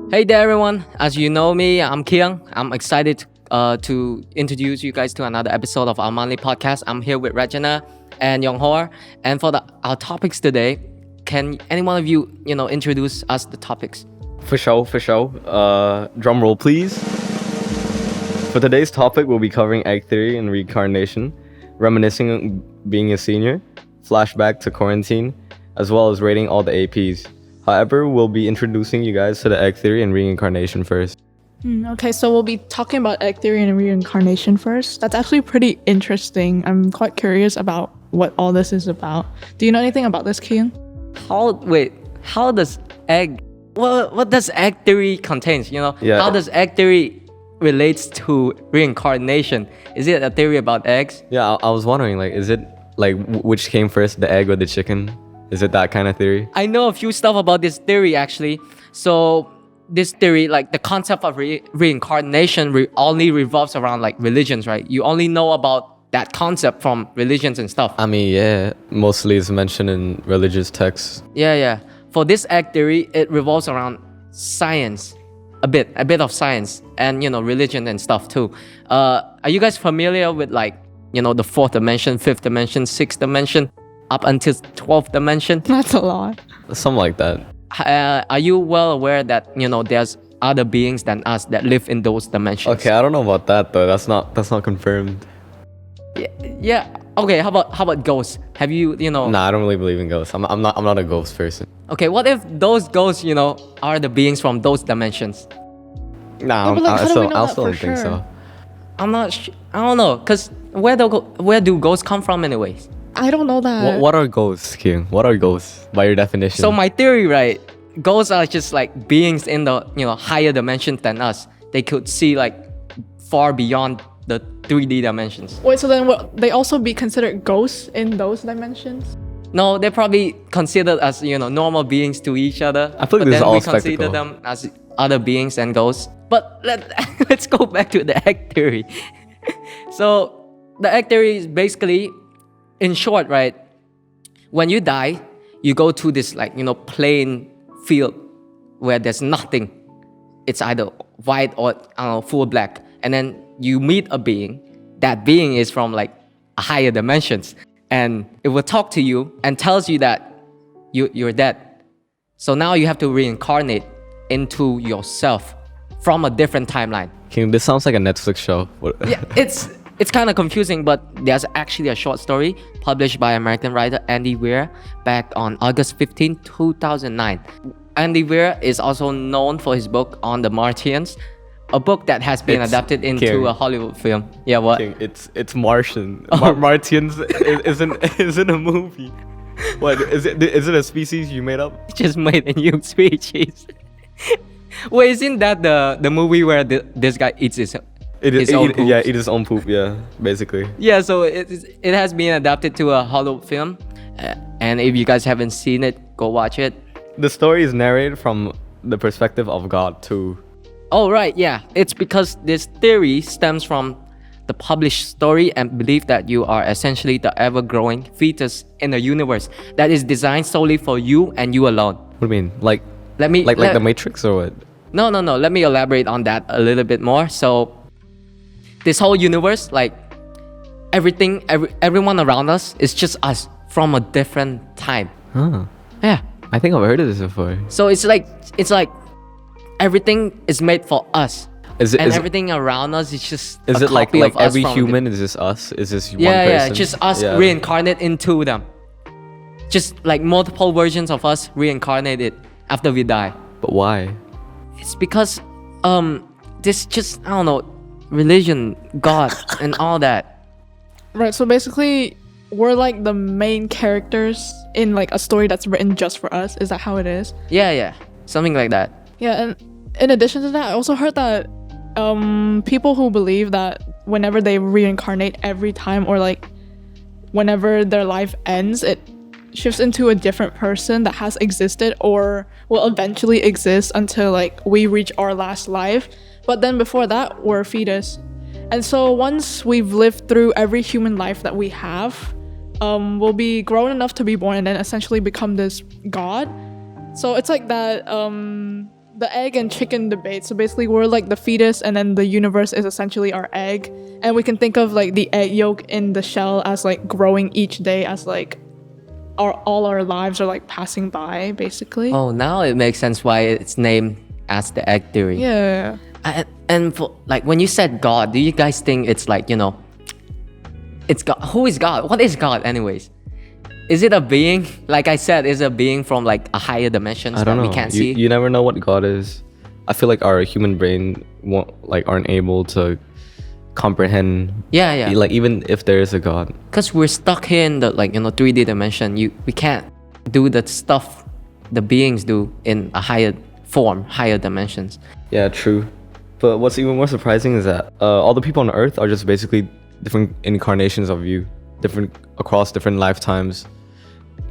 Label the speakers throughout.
Speaker 1: Hey there, everyone. As you know me, I'm Kheang. I'm excited to introduce you guys to another episode of our monthly podcast. I'm here with Rachana and Yonghor. And for our topics today, can any one of you, introduce us the topics?
Speaker 2: For sure. Drum roll, please. For today's topic, we'll be covering egg theory and reincarnation, reminiscing on being a senior, flashback to quarantine, as well as rating all the APs. However, we'll be introducing you guys to the egg theory and reincarnation first.
Speaker 3: Okay, so we'll be talking about egg theory and reincarnation first. That's actually pretty interesting. I'm quite curious about what all this is about. Do you know anything about this, Kheang?
Speaker 1: How does egg... What does egg theory contains,
Speaker 2: Yeah.
Speaker 1: How does egg theory relates to reincarnation? Is it a theory about eggs?
Speaker 2: Yeah, I was wondering, is it which came first, the egg or the chicken? Is it that kind of theory?
Speaker 1: I know a few stuff about this theory actually. So this theory, the concept of reincarnation only revolves around religions, right? You only know about that concept from religions and stuff.
Speaker 2: I mean, yeah, mostly it's mentioned in religious texts.
Speaker 1: Yeah. For this egg theory, it revolves around science, a bit of science and religion and stuff too. Are you guys familiar with the fourth dimension, fifth dimension, sixth dimension, up until 12th dimension?
Speaker 3: That's a lot.
Speaker 2: Something like that.
Speaker 1: Are you well aware that there's other beings than us that live in those dimensions?
Speaker 2: Okay, I don't know about that though. That's not confirmed.
Speaker 1: Yeah. Okay. How about ghosts? Have you
Speaker 2: Nah, I don't really believe in ghosts. I'm not a ghost person.
Speaker 1: Okay. What if those ghosts are the beings from those dimensions?
Speaker 2: Nah,
Speaker 3: but how do we know
Speaker 2: I
Speaker 3: that
Speaker 2: still
Speaker 3: for
Speaker 2: don't think
Speaker 3: sure?
Speaker 2: so.
Speaker 1: I'm not. I don't know. Cause where do ghosts come from, anyways?
Speaker 3: I don't know that.
Speaker 2: What are ghosts, King? What are ghosts by your definition?
Speaker 1: So my theory, right? Ghosts are just beings in the higher dimensions than us. They could see far beyond the 3D dimensions.
Speaker 3: Wait, so then will they also be considered ghosts in those dimensions?
Speaker 1: No, they're probably considered as normal beings to each other.
Speaker 2: I feel like
Speaker 1: but
Speaker 2: this is
Speaker 1: then
Speaker 2: all
Speaker 1: we consider
Speaker 2: spectacle.
Speaker 1: them as other beings and ghosts. But let's go back to the egg theory. So the egg theory is basically, in short, right? When you die, you go to this plain field where there's nothing. It's either white or full black, and then you meet a being. That being is from a higher dimensions, and it will talk to you and tells you that you're dead. So now you have to reincarnate into yourself from a different timeline.
Speaker 2: King, this sounds like a Netflix show.
Speaker 1: Yeah, it's kind of confusing, but there's actually a short story published by American writer Andy Weir back on August 15, 2009. Andy Weir is also known for his book On the Martians, a book that has been adapted into
Speaker 2: King.
Speaker 1: a Hollywood film. Yeah, what?
Speaker 2: King, it's Martian. Martians isn't a movie. What is it? Is it a species you made up?
Speaker 1: Just made a new species. Wait, isn't that the movie where this guy eats his own poop?
Speaker 2: Yeah, eat his own poop. Yeah, basically.
Speaker 1: Yeah, so it has been adapted to a Hollywood film, and if you guys haven't seen it, go watch it.
Speaker 2: The story is narrated from the perspective of God too.
Speaker 1: Oh right, yeah. It's because this theory stems from the published story and belief that you are essentially the ever-growing fetus in a universe that is designed solely for you and you alone.
Speaker 2: What do you mean? Like
Speaker 1: Let
Speaker 2: the Matrix or what?
Speaker 1: No. Let me elaborate on that a little bit more. So, this whole universe, everyone around us is just us from a different time.
Speaker 2: Huh.
Speaker 1: Yeah.
Speaker 2: I think I've heard of this before.
Speaker 1: So it's like everything is made for us. Everything around us is just
Speaker 2: Is
Speaker 1: a
Speaker 2: it like
Speaker 1: copy of us
Speaker 2: every
Speaker 1: from
Speaker 2: human is just us? Is this one
Speaker 1: Yeah,
Speaker 2: person?
Speaker 1: just us
Speaker 2: Yeah.
Speaker 1: reincarnate into them. Just multiple versions of us reincarnated after we die.
Speaker 2: But why?
Speaker 1: It's because this just, I don't know, religion, God, and all that.
Speaker 3: Right, so basically we're the main characters in a story that's written just for us. Is that how it is?
Speaker 1: Yeah, something like that.
Speaker 3: Yeah, and in addition to that, I also heard that people who believe that whenever they reincarnate every time, or whenever their life ends, it shifts into a different person that has existed or will eventually exist until we reach our last life. But then before that, we're a fetus. And so once we've lived through every human life that we have, we'll be grown enough to be born and then essentially become this god. So it's like that the egg and chicken debate. So basically, we're like the fetus, and then the universe is essentially our egg. And we can think of like the egg yolk in the shell as like growing each day as like all our lives are like passing by, basically.
Speaker 1: Oh, now it makes sense why it's named as the egg theory.
Speaker 3: Yeah.
Speaker 1: And for, like when you said God, do you guys think it's like, it's God? Who is God? What is God, anyways? Is it a being? Like I said, is it a being from like a higher dimensions
Speaker 2: I don't
Speaker 1: that
Speaker 2: know.
Speaker 1: we can't
Speaker 2: you,
Speaker 1: see?
Speaker 2: you never know what God is. I feel like our human brain aren't able to comprehend.
Speaker 1: Yeah.
Speaker 2: Like even if there is a God.
Speaker 1: Because we're stuck here in the 3D dimension. We can't do the stuff the beings do in a higher form, higher dimensions.
Speaker 2: Yeah, true. But what's even more surprising is that all the people on Earth are just basically different incarnations of you, different across different lifetimes,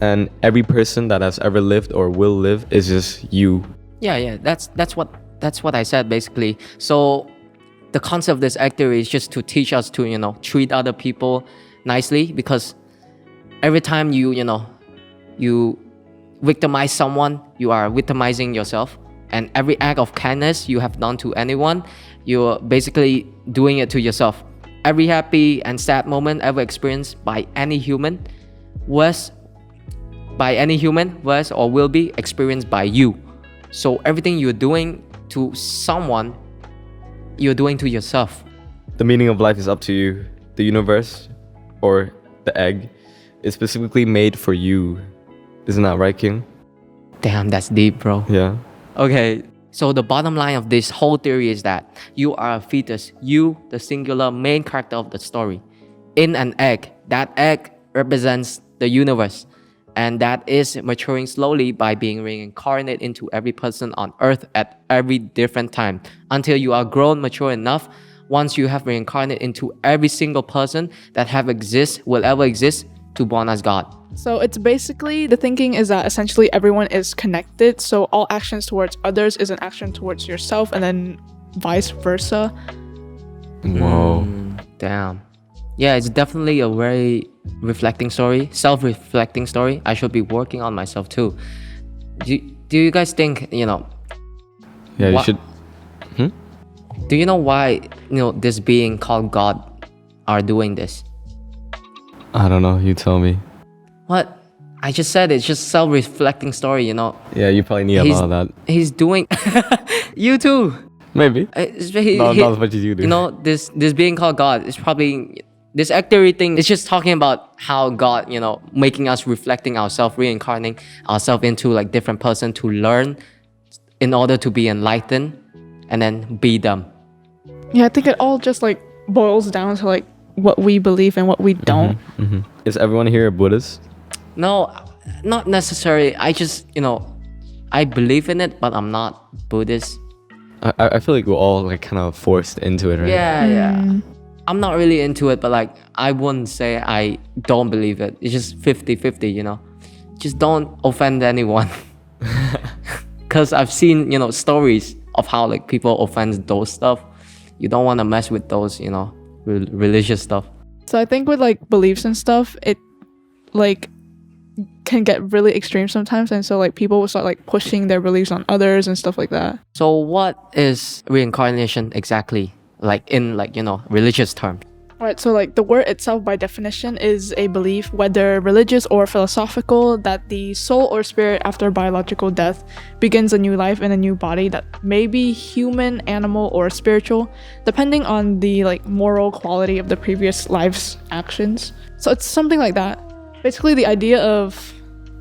Speaker 2: and every person that has ever lived or will live is just you.
Speaker 1: Yeah. That's what I said basically. So the concept of this egg theory is just to teach us to treat other people nicely, because every time you victimize someone, you are victimizing yourself. And every act of kindness you have done to anyone, you're basically doing it to yourself. Every happy and sad moment ever experienced by any human was or will be experienced by you. So everything you're doing to someone, you're doing to yourself.
Speaker 2: The meaning of life is up to you. The universe, or the egg, is specifically made for you. Isn't that right, King?
Speaker 1: Damn, that's deep, bro.
Speaker 2: Yeah.
Speaker 1: Okay, so the bottom line of this whole theory is that you are a fetus, you, the singular main character of the story, in an egg. That egg represents the universe, and that is maturing slowly by being reincarnated into every person on Earth at every different time, until you are grown, mature enough. Once you have reincarnated into every single person that will ever exist, to born as God.
Speaker 3: So it's basically, the thinking is that essentially everyone is connected. So all actions towards others is an action towards yourself, and then vice versa.
Speaker 2: Whoa.
Speaker 1: Damn. Yeah, it's definitely a very reflecting story, self-reflecting story. I should be working on myself too. Do you guys think,
Speaker 2: Yeah, you should.
Speaker 1: Do you know why, this being called God are doing this?
Speaker 2: I don't know. You tell me.
Speaker 1: What? I just said it's just self-reflecting story,
Speaker 2: Yeah, you probably need a lot of that.
Speaker 1: He's doing... You too.
Speaker 2: Maybe. Not as much as you do.
Speaker 1: This being called God is probably... This egg theory thing is just talking about how God, making us reflecting ourselves, reincarnating ourselves into like different person to learn in order to be enlightened and then be them.
Speaker 3: Yeah, I think it all just like boils down to like what we believe and what we don't.
Speaker 2: Is everyone here a Buddhist?
Speaker 1: No, not necessarily. I just, I believe in it, but I'm not Buddhist.
Speaker 2: I feel like we're all like kind of forced into it, right?
Speaker 1: Yeah. I'm not really into it, but like I wouldn't say I don't believe it. It's just 50-50, Just don't offend anyone. Because I've seen, stories of how like people offend those stuff. You don't want to mess with those, religious stuff.
Speaker 3: So I think with like beliefs and stuff, it like can get really extreme sometimes, and so like people will start like pushing their beliefs on others and stuff like that.
Speaker 1: So what is reincarnation exactly? Like in religious terms?
Speaker 3: Right, so like the word itself by definition is a belief, whether religious or philosophical, that the soul or spirit after biological death begins a new life in a new body that may be human, animal, or spiritual, depending on the like moral quality of the previous life's actions. So it's something like that. Basically, the idea of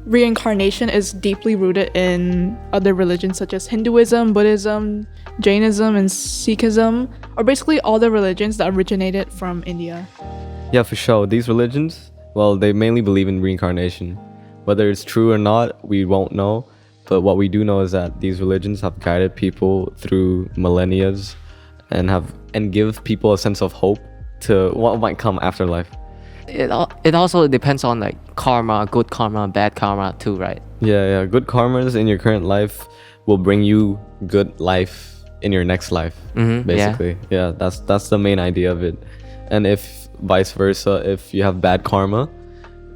Speaker 3: reincarnation is deeply rooted in other religions such as Hinduism, Buddhism, Jainism, and Sikhism, or basically all the religions that originated from India.
Speaker 2: Yeah, for sure. These religions, well, they mainly believe in reincarnation. Whether it's true or not, we won't know. But what we do know is that these religions have guided people through millennia and give people a sense of hope to what might come after life.
Speaker 1: It also depends on like karma, good karma, bad karma too, right?
Speaker 2: Yeah. Good karmas in your current life will bring you good life in your next life, basically. Yeah, that's the main idea of it. And if vice versa, if you have bad karma,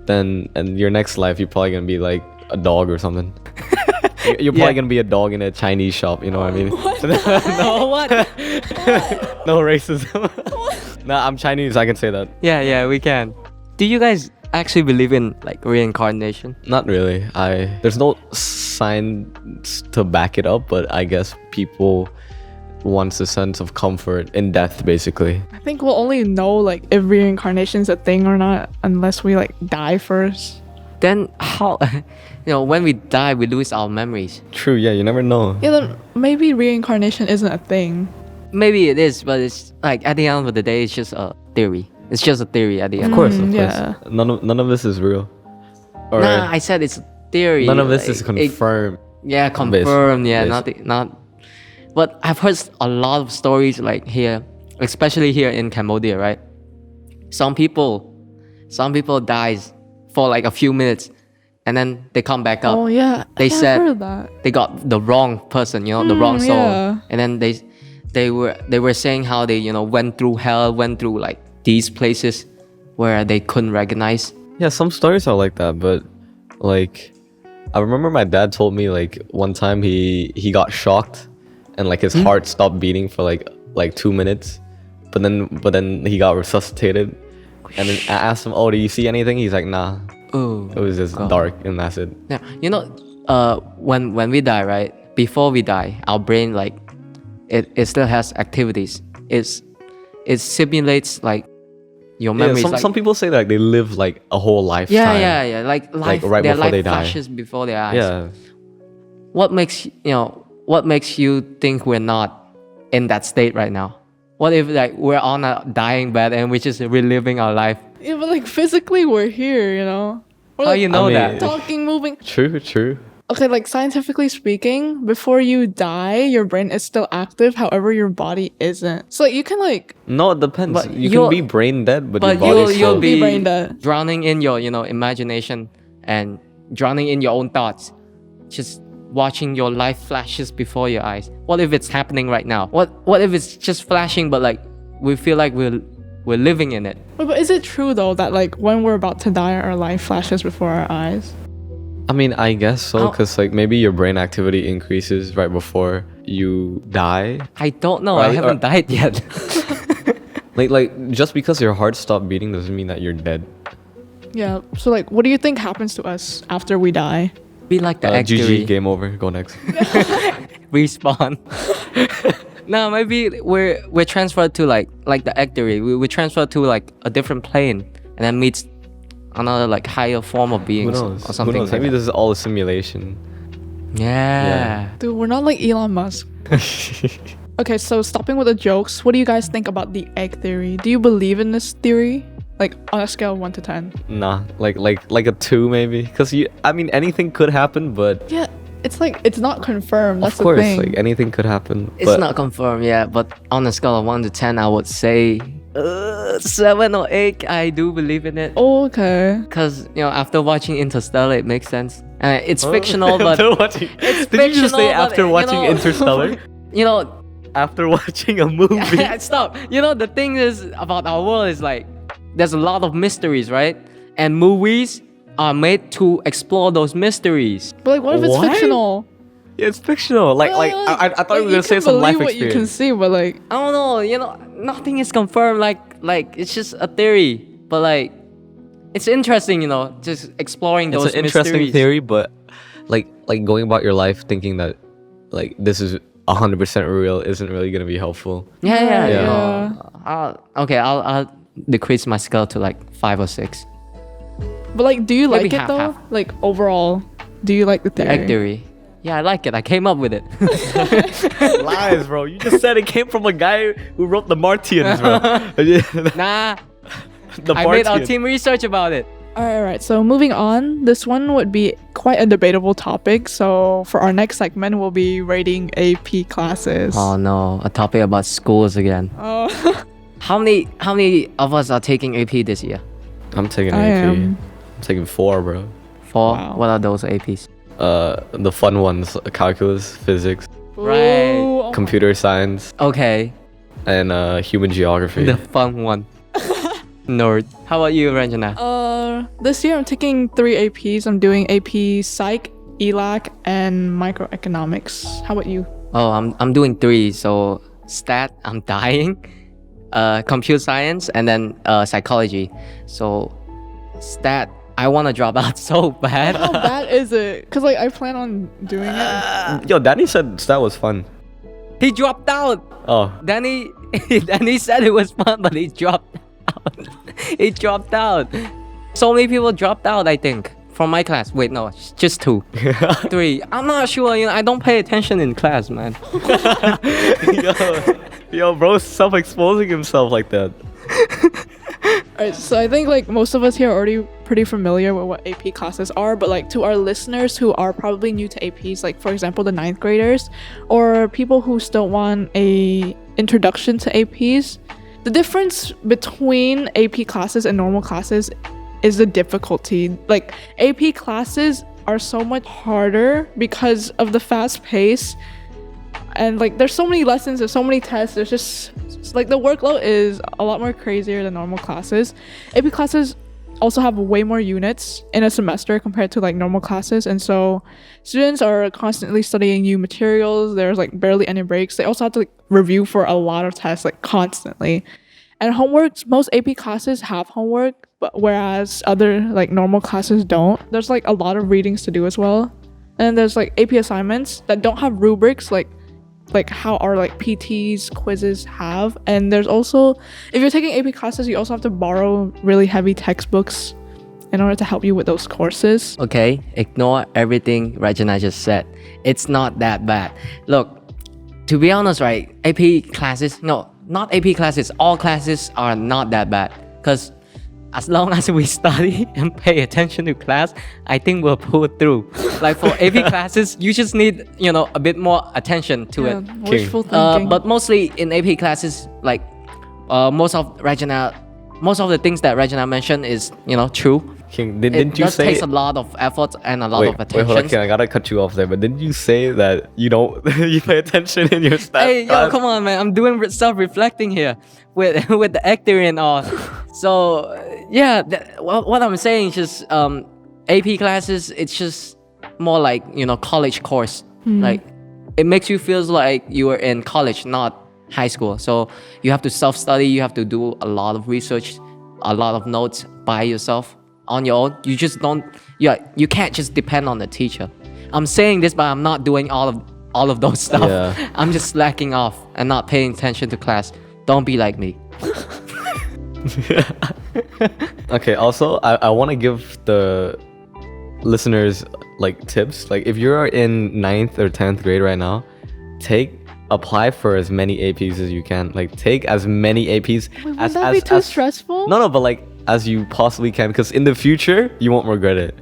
Speaker 2: then in your next life you're probably gonna be like a dog or something. You're probably
Speaker 1: Yeah.
Speaker 2: gonna be a dog in a Chinese shop. You know what I mean?
Speaker 1: No, what?
Speaker 2: No racism. Nah, I'm Chinese. I can say that.
Speaker 1: Yeah, we can. Do you guys actually believe in like reincarnation?
Speaker 2: Not really. There's no signs to back it up, but I guess people wants a sense of comfort in death, basically.
Speaker 3: I think we'll only know like if reincarnation's a thing or not unless we like die first.
Speaker 1: Then how? When we die, we lose our memories.
Speaker 2: True. Yeah, you never know.
Speaker 3: Yeah, then maybe reincarnation isn't a thing.
Speaker 1: Maybe it is, but it's like at the end of the day, it's just a theory. It's just a theory at the end.
Speaker 2: Of course.
Speaker 3: Yeah.
Speaker 2: None of this is real. Or
Speaker 1: Nah, I said it's a theory.
Speaker 2: none of this is
Speaker 1: like, it-
Speaker 2: confirmed.
Speaker 1: Yeah, confirmed. Yeah,
Speaker 2: Basic.
Speaker 1: not. But I've heard a lot of stories like here, especially here in Cambodia, right? Some people dies for like a few minutes, and then they come back up.
Speaker 3: Oh yeah.
Speaker 1: They
Speaker 3: I've
Speaker 1: said
Speaker 3: heard that.
Speaker 1: they got the wrong person, the wrong soul,
Speaker 3: yeah.
Speaker 1: and then they were saying how they went through hell, went through like these places where they couldn't recognize.
Speaker 2: Yeah, some stories are like that, but like I remember my dad told me like one time he got shocked and like his heart stopped beating for like 2 minutes, but then he got resuscitated, and then I asked him, "Oh, do you see anything?" He's like, "Nah,
Speaker 1: Oh,
Speaker 2: it was just dark," and that's it.
Speaker 1: now when we die, right? Before we die, our brain like it still has activities. It simulates like your
Speaker 2: Yeah,
Speaker 1: memories.
Speaker 2: some people say like they live like a whole lifetime.
Speaker 1: yeah. Like life,
Speaker 2: right
Speaker 1: their
Speaker 2: before
Speaker 1: life
Speaker 2: they die.
Speaker 1: flashes before their eyes.
Speaker 2: Yeah.
Speaker 1: What makes you think we're not in that state right now? What if like we're on a dying bed and we're just reliving our life?
Speaker 3: Yeah, but like physically we're here, you know. We're,
Speaker 1: How
Speaker 3: like,
Speaker 1: you know
Speaker 2: I mean,
Speaker 1: that?
Speaker 3: talking, moving.
Speaker 2: True.
Speaker 3: Okay, like scientifically speaking, before you die, your brain is still active. However, your body isn't. So like, you can like
Speaker 2: No, it depends.
Speaker 1: But
Speaker 2: You
Speaker 1: you'll-
Speaker 2: can be brain dead, but your
Speaker 1: But
Speaker 2: body's
Speaker 1: you'll
Speaker 2: still...
Speaker 1: be
Speaker 3: brain dead.
Speaker 1: drowning in your imagination and drowning in your own thoughts, just watching your life flashes before your eyes. What if it's happening right now? What if it's just flashing, but like we feel like we're living in it?
Speaker 3: Wait, but is it true though that like when we're about to die, our life flashes before our eyes?
Speaker 2: I mean, I guess so,
Speaker 1: How-
Speaker 2: because like maybe your brain activity increases right before you die.
Speaker 1: I don't know. I
Speaker 2: Or-
Speaker 1: haven't died yet.
Speaker 2: Like just because your heart stopped beating doesn't mean that you're dead.
Speaker 3: Yeah. So like, what do you think happens to us after we die?
Speaker 1: Be like the egg
Speaker 2: GG,
Speaker 1: theory.
Speaker 2: game over. Go next.
Speaker 1: Respawn. No, maybe we're transferred to like the egg theory. We transferred to like a different plane and then meets another like higher form of
Speaker 2: Who
Speaker 1: beings
Speaker 2: knows?
Speaker 1: or something.
Speaker 2: Who knows?
Speaker 1: like
Speaker 2: Maybe
Speaker 1: that.
Speaker 2: this is all a simulation.
Speaker 1: Yeah.
Speaker 3: Dude, we're not like Elon Musk. Okay, so stopping with the jokes, what do you guys think about the egg theory? Do you believe in this theory? Like on a scale of 1 to 10?
Speaker 2: Nah, like a 2 maybe. Cause I mean, anything could happen, but
Speaker 3: Yeah, it's like it's not confirmed. That's
Speaker 2: of course,
Speaker 3: the thing.
Speaker 2: like anything could happen.
Speaker 1: It's
Speaker 2: but
Speaker 1: not confirmed yet, but on a scale of 1 to 10, I would say 7 or 8. I do believe in it.
Speaker 3: Oh, okay.
Speaker 1: Because, after watching Interstellar, it makes sense. It's fictional, but...
Speaker 2: After watching,
Speaker 1: It's
Speaker 2: did you just say
Speaker 1: fictional, but,
Speaker 2: after watching Interstellar?
Speaker 1: You know...
Speaker 2: After watching a movie?
Speaker 1: Stop. The thing is about our world is like... There's a lot of mysteries, right? And movies are made to explore those mysteries.
Speaker 3: But like, what if it's
Speaker 2: What?
Speaker 3: fictional?
Speaker 2: Yeah, it's fictional. Like I thought we were gonna say some life
Speaker 3: what you can
Speaker 2: experience.
Speaker 3: see, but like,
Speaker 1: I don't know, nothing is confirmed. Like it's just a theory, but like it's interesting, just exploring those
Speaker 2: It's an interesting
Speaker 1: mysteries.
Speaker 2: theory, but like going about your life thinking that like this is 100% real isn't really gonna be helpful.
Speaker 1: Yeah.
Speaker 3: Yeah.
Speaker 1: I'll decrease my scale to like 5 or 6.
Speaker 3: but like, do you
Speaker 1: Maybe
Speaker 3: like it
Speaker 1: half,
Speaker 3: though?
Speaker 1: half.
Speaker 3: Like overall, do you like the
Speaker 1: The
Speaker 3: theory?
Speaker 1: egg theory. Yeah, I like it. I came up with it.
Speaker 2: Lies, bro. You just said it came from a guy who wrote the Martians, bro.
Speaker 1: Nah,
Speaker 2: The
Speaker 1: I made our
Speaker 2: Martians.
Speaker 1: team research about it.
Speaker 3: All right. So moving on, this one would be quite a debatable topic. So for our next segment, we'll be rating AP classes.
Speaker 1: Oh no, a topic about schools again.
Speaker 3: Oh.
Speaker 1: How many of us are taking AP this year?
Speaker 2: I'm taking
Speaker 3: I
Speaker 2: AP.
Speaker 3: am.
Speaker 2: I'm taking 4, bro.
Speaker 1: 4.
Speaker 3: Wow.
Speaker 1: What are those APs?
Speaker 2: The fun ones: calculus, physics,
Speaker 1: Right.
Speaker 3: Ooh, oh
Speaker 2: computer science,
Speaker 1: Okay,
Speaker 2: and human geography.
Speaker 1: the fun one. Nerd. How about you, Rachana?
Speaker 3: This year I'm taking 3 APs. I'm doing AP Psych, ELAC, and microeconomics. How about you?
Speaker 1: Oh, I'm doing 3. So stat, I'm dying. Computer science, and then psychology. So stat, I want to drop out so bad.
Speaker 3: How bad is it? Because like I plan on doing it.
Speaker 2: Yo, Danny said that was fun.
Speaker 1: He dropped out.
Speaker 2: Oh.
Speaker 1: Danny said it was fun, but he dropped out. He dropped out. So many people dropped out, I think, from my class. Wait, no, just 2. 3. I'm not sure, I don't pay attention in class, man.
Speaker 2: Yo, bro's self-exposing himself like that.
Speaker 3: Alright, so I think like most of us here are already pretty familiar with what AP classes are, but like to our listeners who are probably new to APs, like for example the 9th graders, or people who still want a introduction to APs, the difference between AP classes and normal classes is the difficulty. Like AP classes are so much harder because of the fast pace, and like there's so many lessons, there's so many tests, there's just like the workload is a lot more crazier than normal classes. AP classes also have way more units in a semester compared to like normal classes, and so students are constantly studying new materials. There's like barely any breaks. They also have to like review for a lot of tests like constantly. And homeworks, most AP classes have homework, but whereas other like normal classes don't. There's like a lot of readings to do as well. And there's like AP assignments that don't have rubrics like how our like PTs quizzes have. And there's also, if you're taking AP classes, you also have to borrow really heavy textbooks in order to help you with those courses.
Speaker 1: Okay, ignore everything Rachana just said. It's not that bad. Look, to be honest, right, AP classes, no, not AP classes, all classes are not that bad. Because as long as we study and pay attention to class, I think we'll pull through. Like for AP classes, you just need, a bit more attention to it.
Speaker 3: Wishful thinking.
Speaker 1: But mostly in AP classes, like most of the things that Rachana mentioned is, true.
Speaker 2: King, didn't
Speaker 1: It
Speaker 2: you
Speaker 1: does
Speaker 2: say?
Speaker 1: takes a lot of effort and a lot of
Speaker 2: Wait,
Speaker 1: attention.
Speaker 2: hold on, King, I gotta cut you off there. But didn't you say that you don't you pay attention in your stats?
Speaker 1: Hey, yo, come on, man. I'm doing self-reflecting here with the actor and all. So, yeah, what I'm saying is just AP classes, it's just more like, college course. Like, it makes you feel like you are in college, not high school. So, you have to self-study. You have to do a lot of research, a lot of notes by yourself on your own. You just don't, you can't just depend on the teacher. I'm saying this, but I'm not doing all of those stuff.
Speaker 2: Yeah.
Speaker 1: I'm just slacking off and not paying attention to class. Don't be like me.
Speaker 2: Okay, also I want to give the listeners like tips. Like if you're in 9th or 10th grade right now, apply for as many APs as you can. Like take as many APs
Speaker 3: Wouldn't that be too stressful?
Speaker 2: No, but like as you possibly can, because in the future you won't regret it.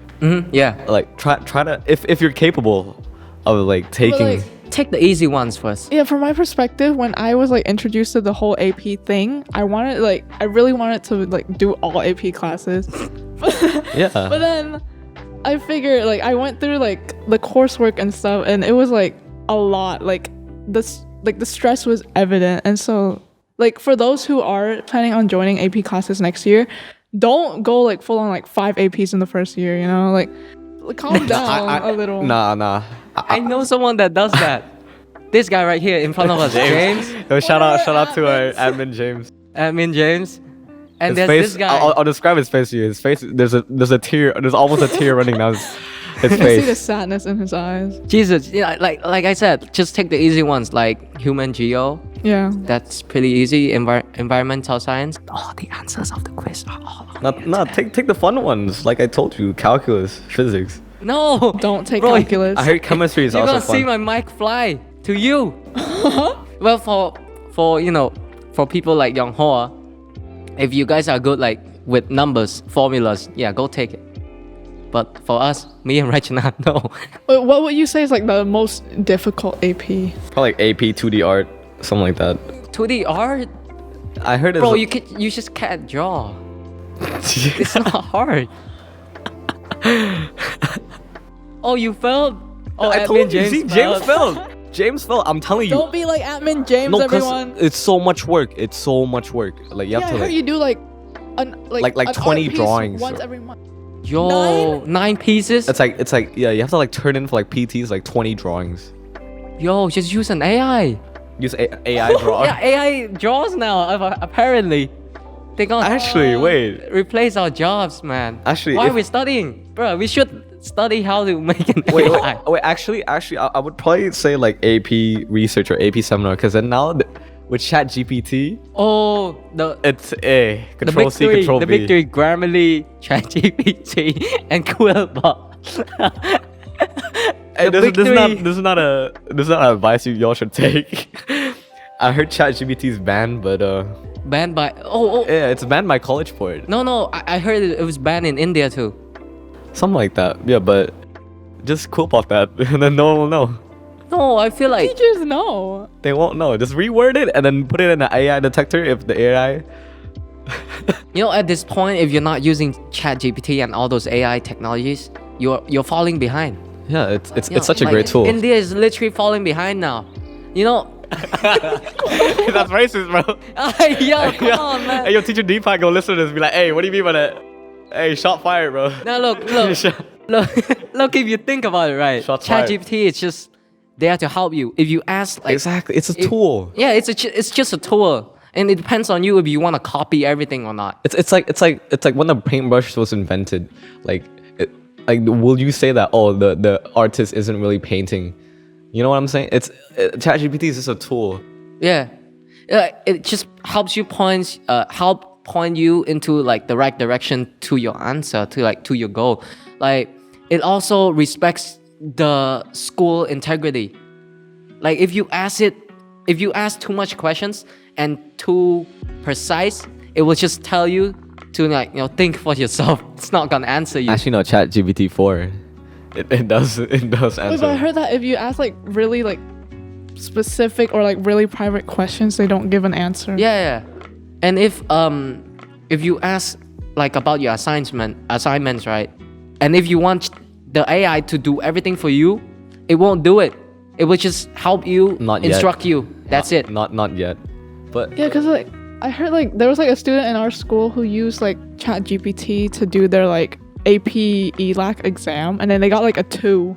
Speaker 1: Yeah.
Speaker 2: Like try to, if you're capable of like taking.
Speaker 1: Take the easy ones first.
Speaker 3: Yeah, from my perspective, when I was like introduced to the whole AP thing, I really wanted to like do all AP classes.
Speaker 2: Yeah.
Speaker 3: But then I figured like I went through like the coursework and stuff, and it was like a lot. Like the stress was evident, and so like for those who are planning on joining AP classes next year, don't go like full on like 5 APs in the first year. Like calm down a little.
Speaker 2: Nah.
Speaker 1: I know someone that does that. This guy right here in front of us, James.
Speaker 2: Yo, shout out to our admin James.
Speaker 1: Admin James. And
Speaker 2: His
Speaker 1: there's
Speaker 2: face,
Speaker 1: this guy.
Speaker 2: I'll describe his face to you. His face, there's a tear. There's almost a tear running down his
Speaker 3: I see the
Speaker 2: face.
Speaker 3: sadness in his eyes.
Speaker 1: Jesus, like I said, just take the easy ones like human geo.
Speaker 3: Yeah.
Speaker 1: That's pretty easy. Environmental science. All the answers of the quiz are all on
Speaker 2: Not take the fun ones. Like I told you, calculus, physics.
Speaker 1: No.
Speaker 3: Don't take
Speaker 1: Bro,
Speaker 3: calculus.
Speaker 2: I heard chemistry is
Speaker 1: You're
Speaker 2: also
Speaker 1: gonna see
Speaker 2: fun.
Speaker 1: my mic fly to you. Well, for people like Yonghor, if you guys are good like with numbers, formulas, yeah, go take it. But for us, me and Rachana, no.
Speaker 3: Wait, what would you say is like the most difficult AP?
Speaker 2: Probably like AP 2D art, something like that.
Speaker 1: 2D art,
Speaker 2: I heard it's
Speaker 1: bro. You just can't draw. It's not hard. Oh, you failed. Oh,
Speaker 2: I
Speaker 1: admin
Speaker 2: told you.
Speaker 1: James
Speaker 2: See, James failed. James failed. I'm telling you.
Speaker 3: Don't be like admin James,
Speaker 2: No, because
Speaker 3: everyone.
Speaker 2: it's so much work. It's so much work. Like you
Speaker 3: Yeah,
Speaker 2: have
Speaker 3: I
Speaker 2: to
Speaker 3: heard
Speaker 2: like.
Speaker 3: you do like
Speaker 2: Like
Speaker 3: an
Speaker 2: 20
Speaker 3: art piece
Speaker 2: drawings
Speaker 3: once
Speaker 2: or-
Speaker 3: every month.
Speaker 1: Yo, 9 pieces.
Speaker 2: It's like yeah, you have to like turn in for like PTs like 20 drawings.
Speaker 1: Yo, just use an AI.
Speaker 2: Use AI draw.
Speaker 1: Yeah, AI draws now. Apparently, they gonna
Speaker 2: Actually, wait.
Speaker 1: replace our jobs, man.
Speaker 2: Actually,
Speaker 1: why
Speaker 2: if-
Speaker 1: are we studying, bro? We should study how to make an
Speaker 2: Wait,
Speaker 1: AI.
Speaker 2: wait, actually, I would probably say like AP research or AP seminar, because then now with Chat GPT,
Speaker 1: Oh,
Speaker 2: it's A,
Speaker 1: the
Speaker 2: Control
Speaker 1: big
Speaker 2: C,
Speaker 1: three,
Speaker 2: Control
Speaker 1: the
Speaker 2: V.
Speaker 1: big three: Grammarly, ChatGPT, and Quillbot.
Speaker 2: Hey,
Speaker 1: The big
Speaker 2: this
Speaker 1: three.
Speaker 2: is not an advice y'all should take. I heard ChatGPT is banned, but
Speaker 1: Banned by
Speaker 2: yeah, it's banned by College Board,
Speaker 1: no, I heard it was banned in India too.
Speaker 2: something like that. Yeah, but just Quillbot that, and then no one will know.
Speaker 1: No, I feel like
Speaker 3: Teachers know.
Speaker 2: They won't know. Just reword it and then put it in an AI detector if the AI.
Speaker 1: at this point, if you're not using ChatGPT and all those AI technologies, you're falling behind.
Speaker 2: Yeah, it's
Speaker 1: You know,
Speaker 2: such a
Speaker 1: like,
Speaker 2: great tool.
Speaker 1: India is literally falling behind now. You know,
Speaker 2: That's racist, bro.
Speaker 1: yo, come on, man.
Speaker 2: Hey, your teacher Deepak go listen to this. Be like, hey, what do you mean by that? Hey, shot fired, bro.
Speaker 1: Now look, look. If you think about it, right?
Speaker 2: Shots fired.
Speaker 1: ChatGPT is just there to help you. If you ask, like,
Speaker 2: Exactly, it's a tool.
Speaker 1: yeah, it's just a tool, and it depends on you if you want to copy everything or not.
Speaker 2: It's like when the paintbrush was invented. Like, will you say that the artist isn't really painting? You know what I'm saying? ChatGPT is just a tool.
Speaker 1: Yeah, it just helps you help point you into like the right direction to your answer, to your goal. Like, it also respects the school integrity. Like, if you ask too much questions and too precise, it will just tell you to think for yourself. It's not gonna answer you.
Speaker 2: Actually, no, ChatGPT 4. It does answer.
Speaker 3: Wait, but I heard that if you ask like really like specific or like really private questions, they don't give an answer.
Speaker 1: Yeah. And if you ask like about your assignments, right? And if you want the AI to do everything for you, it won't do it. It will just help you,
Speaker 2: Not yet.
Speaker 1: instruct you. That's it.
Speaker 2: Not yet. But
Speaker 3: Yeah, because like I heard like there was like a student in our school who used like ChatGPT to do their like AP ELAC exam, and then they got like a 2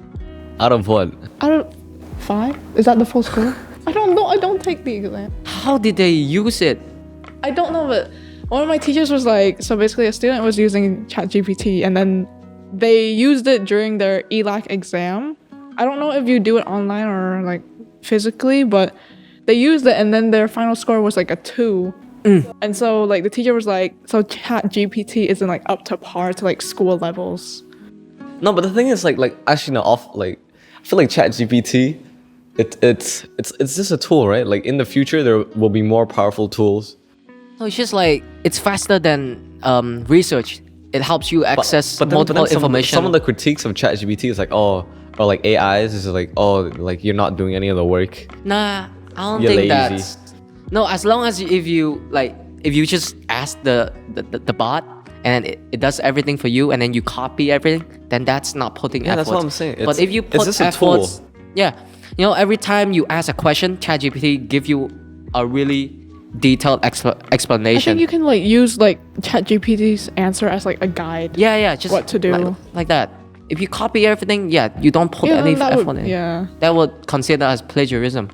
Speaker 2: out of what?
Speaker 3: out of 5. Is that the full score? I don't know. I don't take the exam.
Speaker 1: How did they use it?
Speaker 3: I don't know, but one of my teachers was like, so basically a student was using ChatGPT, and then they used it during their ELAC exam. I don't know if you do it online or like physically, but they used it, and then their final score was like a 2. And so like the teacher was like, so ChatGPT isn't like up to par to like school levels.
Speaker 2: No, but the thing is, like actually, no, I feel like ChatGPT, it's just a tool, right? Like in the future, there will be more powerful tools.
Speaker 1: No, it's just like it's faster than research. It helps you access multiple information.
Speaker 2: Some of the critiques of ChatGPT is like, or like AIs is like, like you're not doing any of the work.
Speaker 1: Nah, I don't
Speaker 2: You're
Speaker 1: think
Speaker 2: lazy.
Speaker 1: that's. No, as long as if you just ask the bot and it does everything for you, and then you copy everything, then that's not putting
Speaker 2: Yeah,
Speaker 1: effort.
Speaker 2: that's what I'm saying.
Speaker 1: But if you
Speaker 2: it's
Speaker 1: put
Speaker 2: just a tool.
Speaker 1: efforts, yeah, every time you ask a question, ChatGPT give you a really detailed
Speaker 3: I
Speaker 1: explanation.
Speaker 3: think you can like use like ChatGPT's answer as like a guide.
Speaker 1: yeah, just
Speaker 3: what to do.
Speaker 1: like that. If you copy everything, you don't put any
Speaker 3: that
Speaker 1: effort
Speaker 3: would,
Speaker 1: in.
Speaker 3: yeah.
Speaker 1: That would consider as plagiarism.